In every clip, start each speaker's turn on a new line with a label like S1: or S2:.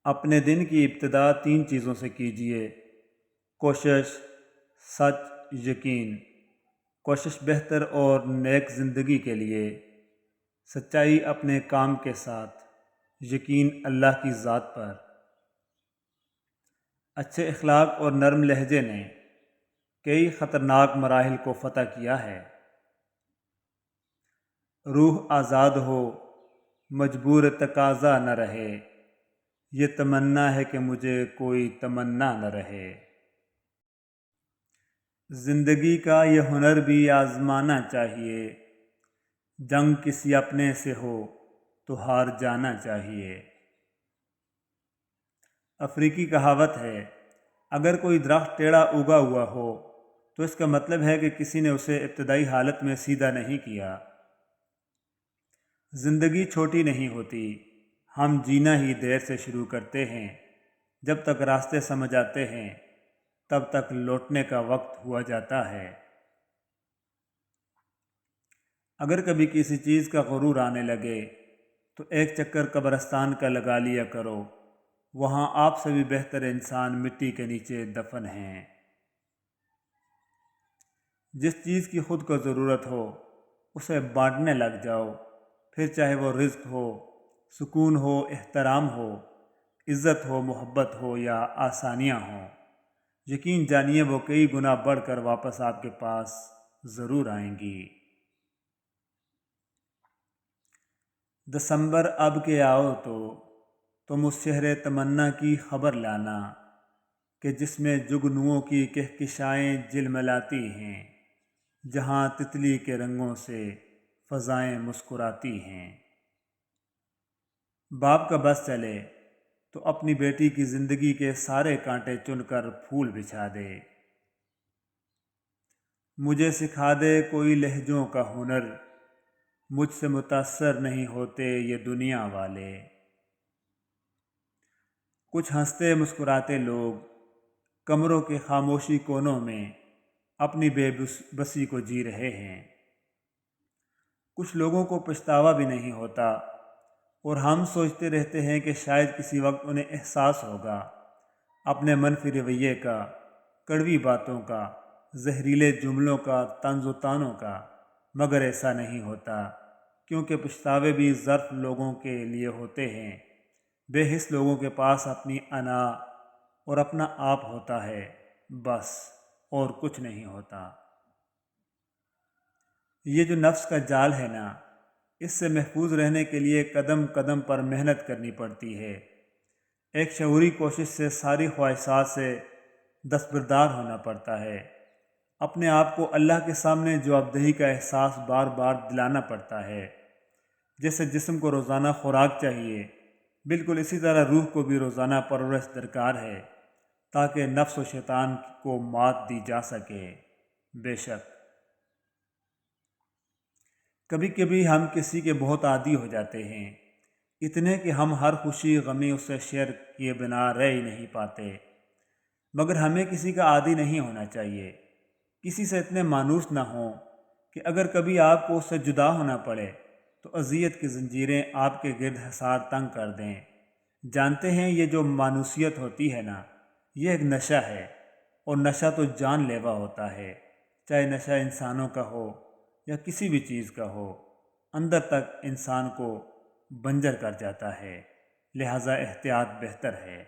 S1: اپنے دن کی ابتدا 3 چیزوں سے کیجیے: کوشش، سچ، یقین۔ کوشش بہتر اور نیک زندگی کے لیے، سچائی اپنے کام کے ساتھ، یقین اللہ کی ذات پر۔ اچھے اخلاق اور نرم لہجے نے کئی خطرناک مراحل کو فتح کیا ہے۔ روح آزاد ہو، مجبور تقاضا نہ رہے، یہ تمنا ہے کہ مجھے کوئی تمنا نہ رہے۔ زندگی کا یہ ہنر بھی آزمانا چاہیے، جنگ کسی اپنے سے ہو تو ہار جانا چاہیے۔ افریقی کہاوت ہے، اگر کوئی درخت ٹیڑھا اگا ہوا ہو تو اس کا مطلب ہے کہ کسی نے اسے ابتدائی حالت میں سیدھا نہیں کیا۔ زندگی چھوٹی نہیں ہوتی، ہم جینا ہی دیر سے شروع کرتے ہیں۔ جب تک راستے سمجھ آتے ہیں تب تک لوٹنے کا وقت ہوا جاتا ہے۔ اگر کبھی کسی چیز کا غرور آنے لگے تو ایک چکر قبرستان کا لگا لیا کرو، وہاں آپ سے بھی بہتر انسان مٹی کے نیچے دفن ہیں۔ جس چیز کی خود کو ضرورت ہو اسے بانٹنے لگ جاؤ، پھر چاہے وہ رزق ہو، سکون ہو، احترام ہو، عزت ہو، محبت ہو یا آسانیاں ہوں۔ یقین جانیے وہ کئی گنا بڑھ کر واپس آپ کے پاس ضرور آئیں گی۔ دسمبر اب کے آؤ تو تم اس شہر تمنا کی خبر لانا، کہ جس میں جگنوؤں کی کہکشائیں جلملاتی ہیں، جہاں تتلی کے رنگوں سے فضائیں مسکراتی ہیں۔ باپ کا بس چلے تو اپنی بیٹی کی زندگی کے سارے کانٹے چن کر پھول بچھا دے۔ مجھے سکھا دے کوئی لہجوں کا ہنر، مجھ سے متاثر نہیں ہوتے یہ دنیا والے۔ کچھ ہنستے مسکراتے لوگ کمروں کے خاموشی کونوں میں اپنی بے بسی کو جی رہے ہیں۔ کچھ لوگوں کو پچھتاوا بھی نہیں ہوتا اور ہم سوچتے رہتے ہیں کہ شاید کسی وقت انہیں احساس ہوگا اپنے منفی رویے کا، کڑوی باتوں کا، زہریلے جملوں کا، طنز و طعنوں کا، مگر ایسا نہیں ہوتا، کیونکہ پچھتاوے بھی ظرف لوگوں کے لیے ہوتے ہیں۔ بے حس لوگوں کے پاس اپنی انا اور اپنا آپ ہوتا ہے، بس، اور کچھ نہیں ہوتا۔ یہ جو نفس کا جال ہے نا، اس سے محفوظ رہنے کے لیے قدم قدم پر محنت کرنی پڑتی ہے۔ ایک شعوری کوشش سے ساری خواہشات سے دستبردار ہونا پڑتا ہے۔ اپنے آپ کو اللہ کے سامنے جوابدہی کا احساس بار بار دلانا پڑتا ہے۔ جیسے جسم کو روزانہ خوراک چاہیے، بالکل اسی طرح روح کو بھی روزانہ پرورش درکار ہے، تاکہ نفس و شیطان کو مات دی جا سکے۔ بے شک کبھی کبھی ہم کسی کے بہت عادی ہو جاتے ہیں، اتنے کہ ہم ہر خوشی غمی اس سے شیئر کیے بنا رہ ہی نہیں پاتے۔ مگر ہمیں کسی کا عادی نہیں ہونا چاہیے، کسی سے اتنے مانوس نہ ہوں کہ اگر کبھی آپ کو اس سے جدا ہونا پڑے تو اذیت کی زنجیریں آپ کے گرد حصار تنگ کر دیں۔ جانتے ہیں یہ جو مانوسیت ہوتی ہے نا، یہ ایک نشہ ہے، اور نشہ تو جان لیوا ہوتا ہے، چاہے نشہ انسانوں کا ہو یا کسی بھی چیز کا ہو، اندر تک انسان کو بنجر کر جاتا ہے، لہذا احتیاط بہتر ہے۔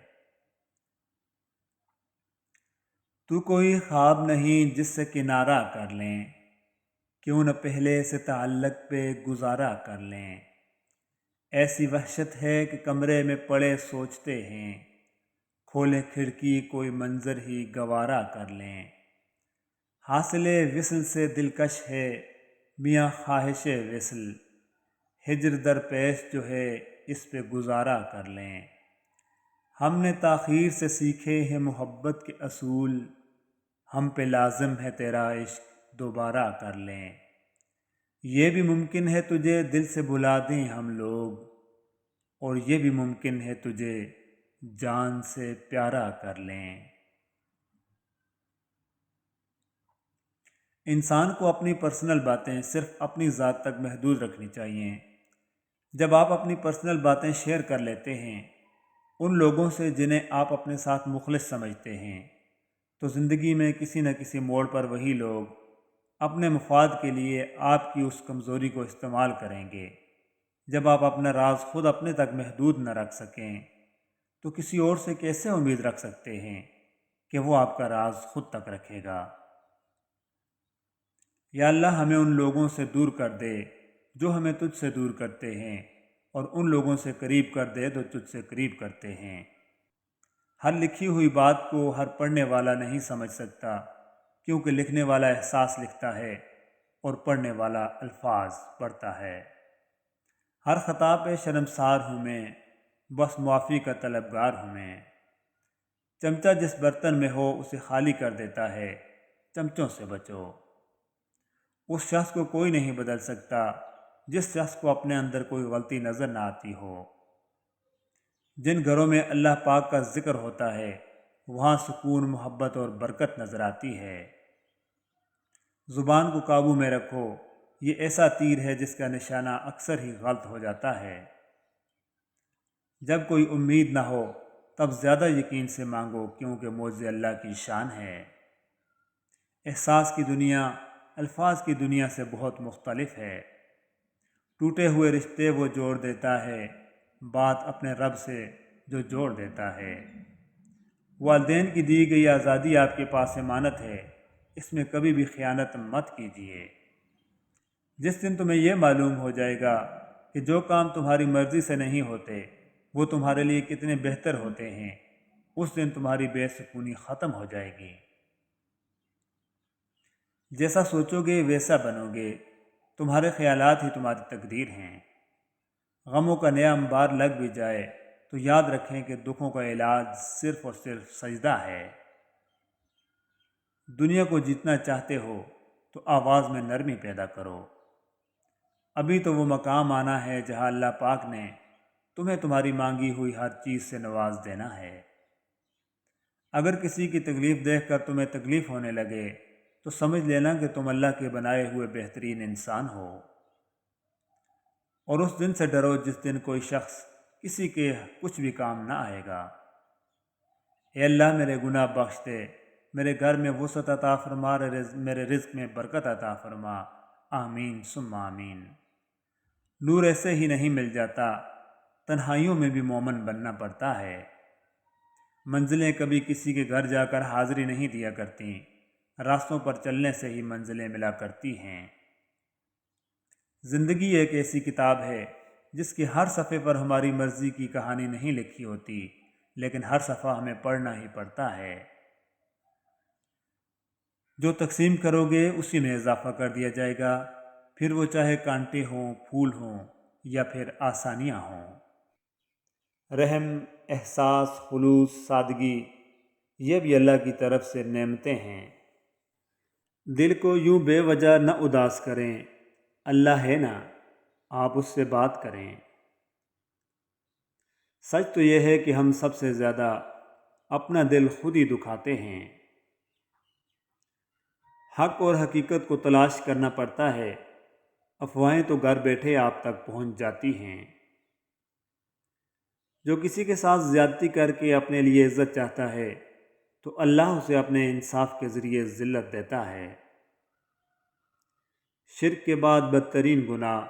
S1: تو کوئی خواب نہیں جس سے کنارہ کر لیں، کیوں نہ پہلے سے تعلق پہ گزارا کر لیں۔ ایسی وحشت ہے کہ کمرے میں پڑے سوچتے ہیں، کھولیں کھڑکی کوئی منظر ہی گوارا کر لیں۔ حاصل وصل سے دلکش ہے میاں خواہش وصل، ہجر درپیش جو ہے اس پہ گزارا کر لیں۔ ہم نے تاخیر سے سیکھے ہیں محبت کے اصول، ہم پہ لازم ہے تیرا عشق دوبارہ کر لیں۔ یہ بھی ممکن ہے تجھے دل سے بھلا دیں ہم لوگ، اور یہ بھی ممکن ہے تجھے جان سے پیارا کر لیں۔ انسان کو اپنی پرسنل باتیں صرف اپنی ذات تک محدود رکھنی چاہیے۔ جب آپ اپنی پرسنل باتیں شیئر کر لیتے ہیں ان لوگوں سے جنہیں آپ اپنے ساتھ مخلص سمجھتے ہیں، تو زندگی میں کسی نہ کسی موڑ پر وہی لوگ اپنے مفاد کے لیے آپ کی اس کمزوری کو استعمال کریں گے۔ جب آپ اپنا راز خود اپنے تک محدود نہ رکھ سکیں تو کسی اور سے کیسے امید رکھ سکتے ہیں کہ وہ آپ کا راز خود تک رکھے گا؟ یا اللہ ہمیں ان لوگوں سے دور کر دے جو ہمیں تجھ سے دور کرتے ہیں، اور ان لوگوں سے قریب کر دے جو تجھ سے قریب کرتے ہیں۔ ہر لکھی ہوئی بات کو ہر پڑھنے والا نہیں سمجھ سکتا، کیونکہ لکھنے والا احساس لکھتا ہے اور پڑھنے والا الفاظ پڑھتا ہے۔ ہر خطا پہ شرمسار ہوں میں، بس معافی کا طلبگار ہوں میں۔ چمچہ جس برتن میں ہو اسے خالی کر دیتا ہے، چمچوں سے بچو۔ اس شخص کو کوئی نہیں بدل سکتا جس شخص کو اپنے اندر کوئی غلطی نظر نہ آتی ہو۔ جن گھروں میں اللہ پاک کا ذکر ہوتا ہے وہاں سکون، محبت اور برکت نظر آتی ہے۔ زبان کو قابو میں رکھو، یہ ایسا تیر ہے جس کا نشانہ اکثر ہی غلط ہو جاتا ہے۔ جب کوئی امید نہ ہو تب زیادہ یقین سے مانگو، کیونکہ معجزے اللہ کی شان ہے۔ احساس کی دنیا الفاظ کی دنیا سے بہت مختلف ہے۔ ٹوٹے ہوئے رشتے وہ جوڑ دیتا ہے، بات اپنے رب سے جو جوڑ دیتا ہے۔ والدین کی دی گئی آزادی آپ کے پاس امانت ہے، اس میں کبھی بھی خیانت مت کیجیے۔ جس دن تمہیں یہ معلوم ہو جائے گا کہ جو کام تمہاری مرضی سے نہیں ہوتے وہ تمہارے لیے کتنے بہتر ہوتے ہیں، اس دن تمہاری بے سکونی ختم ہو جائے گی۔ جیسا سوچو گے ویسا بنو گے، تمہارے خیالات ہی تمہاری تقدیر ہیں۔ غموں کا نیا انبار لگ بھی جائے تو یاد رکھیں کہ دکھوں کا علاج صرف اور صرف سجدہ ہے۔ دنیا کو جیتنا چاہتے ہو تو آواز میں نرمی پیدا کرو۔ ابھی تو وہ مقام آنا ہے جہاں اللہ پاک نے تمہیں تمہاری مانگی ہوئی ہر چیز سے نواز دینا ہے۔ اگر کسی کی تکلیف دیکھ کر تمہیں تکلیف ہونے لگے تو سمجھ لینا کہ تم اللہ کے بنائے ہوئے بہترین انسان ہو۔ اور اس دن سے ڈرو جس دن کوئی شخص کسی کے کچھ بھی کام نہ آئے گا۔ اے اللہ میرے گناہ بخش دے، میرے گھر میں وسعت عطا فرما، میرے رزق میں برکت عطا فرما، آمین ثم آمین۔ نور ایسے ہی نہیں مل جاتا، تنہائیوں میں بھی مومن بننا پڑتا ہے۔ منزلیں کبھی کسی کے گھر جا کر حاضری نہیں دیا کرتی، راستوں پر چلنے سے ہی منزلیں ملا کرتی ہیں۔ زندگی ایک ایسی کتاب ہے جس کے ہر صفحے پر ہماری مرضی کی کہانی نہیں لکھی ہوتی، لیکن ہر صفحہ ہمیں پڑھنا ہی پڑتا ہے۔ جو تقسیم کرو گے اسی میں اضافہ کر دیا جائے گا، پھر وہ چاہے کانٹے ہوں، پھول ہوں یا پھر آسانیاں ہوں۔ رحم، احساس، خلوص، سادگی، یہ بھی اللہ کی طرف سے نعمتیں ہیں۔ دل کو یوں بے وجہ نہ اداس کریں، اللہ ہے نا، آپ اس سے بات کریں۔ سچ تو یہ ہے کہ ہم سب سے زیادہ اپنا دل خود ہی دکھاتے ہیں۔ حق اور حقیقت کو تلاش کرنا پڑتا ہے، افواہیں تو گھر بیٹھے آپ تک پہنچ جاتی ہیں۔ جو کسی کے ساتھ زیادتی کر کے اپنے لیے عزت چاہتا ہے تو اللہ اسے اپنے انصاف کے ذریعے ذلت دیتا ہے۔ شرک کے بعد بدترین گناہ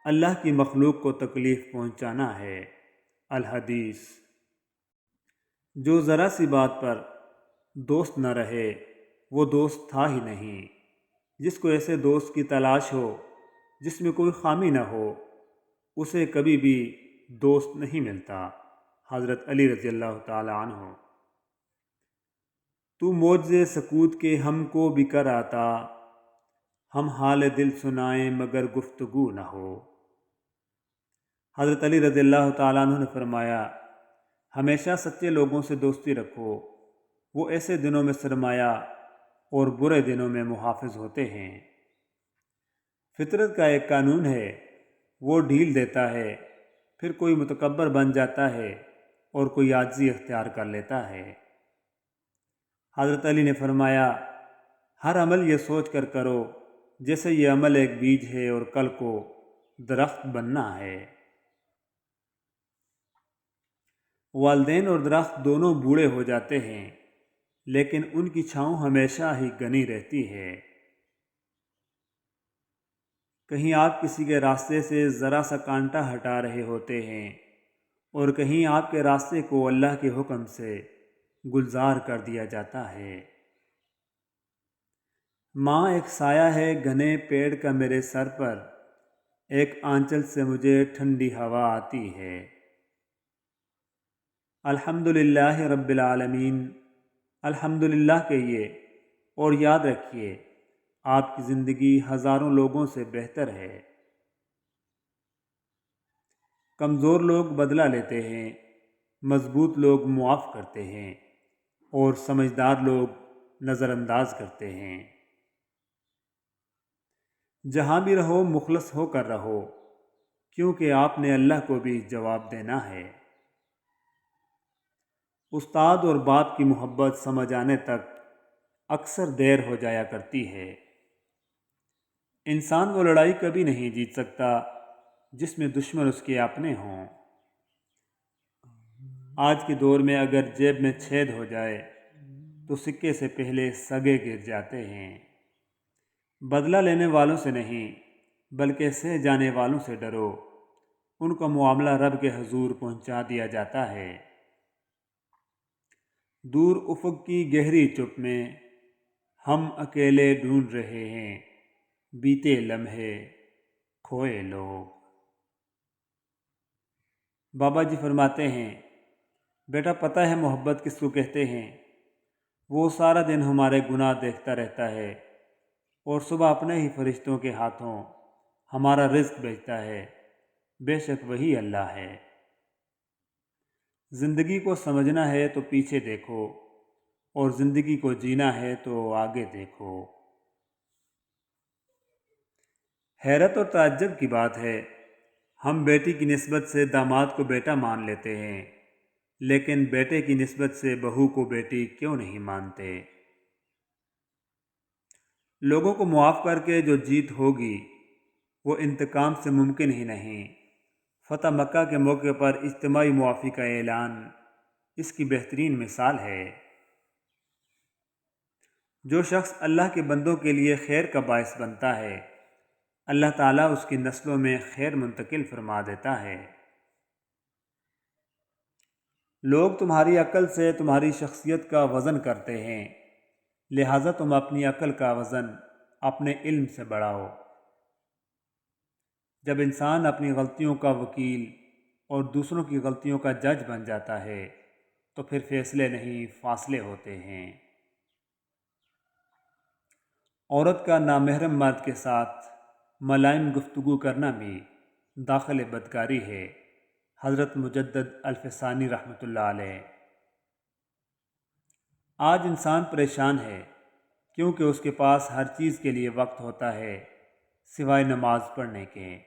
S1: اللہ کی مخلوق کو تکلیف پہنچانا ہے۔ الحدیث۔ جو ذرا سی بات پر دوست نہ رہے وہ دوست تھا ہی نہیں۔ جس کو ایسے دوست کی تلاش ہو جس میں کوئی خامی نہ ہو، اسے کبھی بھی دوست نہیں ملتا۔ حضرت علی رضی اللہ تعالی عنہ۔ تو معجزے سکوت کے ہم کو بھی کر آتا، ہم حال دل سنائیں مگر گفتگو نہ ہو۔ حضرت علی رضی اللہ تعالیٰ عنہ نے فرمایا، ہمیشہ سچے لوگوں سے دوستی رکھو، وہ ایسے دنوں میں سرمایہ اور برے دنوں میں محافظ ہوتے ہیں۔ فطرت کا ایک قانون ہے، وہ ڈھیل دیتا ہے، پھر کوئی متکبر بن جاتا ہے اور کوئی عاجزی اختیار کر لیتا ہے۔ حضرت علی نے فرمایا، ہر عمل یہ سوچ کر کرو جیسے یہ عمل ایک بیج ہے اور کل کو درخت بننا ہے۔ والدین اور درخت دونوں بوڑھے ہو جاتے ہیں، لیکن ان کی چھاؤں ہمیشہ ہی گنی رہتی ہے۔ کہیں آپ کسی کے راستے سے ذرا سا کانٹا ہٹا رہے ہوتے ہیں، اور کہیں آپ کے راستے کو اللہ کے حکم سے گلزار کر دیا جاتا ہے۔ ماں ایک سایہ ہے گھنے پیڑ کا میرے سر پر، ایک آنچل سے مجھے ٹھنڈی ہوا آتی ہے۔ الحمدللہ رب العالمین، الحمدللہ کہیے اور یاد رکھیے آپ کی زندگی ہزاروں لوگوں سے بہتر ہے۔ کمزور لوگ بدلہ لیتے ہیں، مضبوط لوگ معاف کرتے ہیں، اور سمجھدار لوگ نظر انداز کرتے ہیں۔ جہاں بھی رہو مخلص ہو کر رہو، کیونکہ آپ نے اللہ کو بھی جواب دینا ہے۔ استاد اور باپ کی محبت سمجھ آنے تک اکثر دیر ہو جایا کرتی ہے۔ انسان وہ لڑائی کبھی نہیں جیت سکتا جس میں دشمن اس کے اپنے ہوں۔ آج کے دور میں اگر جیب میں چھید ہو جائے تو سکے سے پہلے سگے گر جاتے ہیں۔ بدلہ لینے والوں سے نہیں بلکہ سہ جانے والوں سے ڈرو، ان کا معاملہ رب کے حضور پہنچا دیا جاتا ہے۔ دور افق کی گہری چپ میں ہم اکیلے ڈھونڈ رہے ہیں بیتے لمحے کھوئے لوگ۔ بابا جی فرماتے ہیں، بیٹا پتہ ہے محبت کس کو کہتے ہیں؟ وہ سارا دن ہمارے گناہ دیکھتا رہتا ہے اور صبح اپنے ہی فرشتوں کے ہاتھوں ہمارا رزق بھیجتا ہے، بے شک وہی اللہ ہے۔ زندگی کو سمجھنا ہے تو پیچھے دیکھو، اور زندگی کو جینا ہے تو آگے دیکھو۔ حیرت اور تعجب کی بات ہے، ہم بیٹی کی نسبت سے داماد کو بیٹا مان لیتے ہیں، لیکن بیٹے کی نسبت سے بہو کو بیٹی کیوں نہیں مانتے؟ لوگوں کو معاف کر کے جو جیت ہوگی وہ انتقام سے ممکن ہی نہیں۔ فتح مکہ کے موقع پر اجتماعی معافی کا اعلان اس کی بہترین مثال ہے۔ جو شخص اللہ کے بندوں کے لیے خیر کا باعث بنتا ہے، اللہ تعالیٰ اس کی نسلوں میں خیر منتقل فرما دیتا ہے۔ لوگ تمہاری عقل سے تمہاری شخصیت کا وزن کرتے ہیں، لہٰذا تم اپنی عقل کا وزن اپنے علم سے بڑھاؤ۔ جب انسان اپنی غلطیوں کا وکیل اور دوسروں کی غلطیوں کا جج بن جاتا ہے تو پھر فیصلے نہیں فاصلے ہوتے ہیں۔ عورت کا نامحرم مرد کے ساتھ ملائم گفتگو کرنا بھی داخل بدکاری ہے۔ حضرت مجدد الفسانی رحمۃ اللہ علیہ۔ آج انسان پریشان ہے کیونکہ اس کے پاس ہر چیز کے لیے وقت ہوتا ہے سوائے نماز پڑھنے کے۔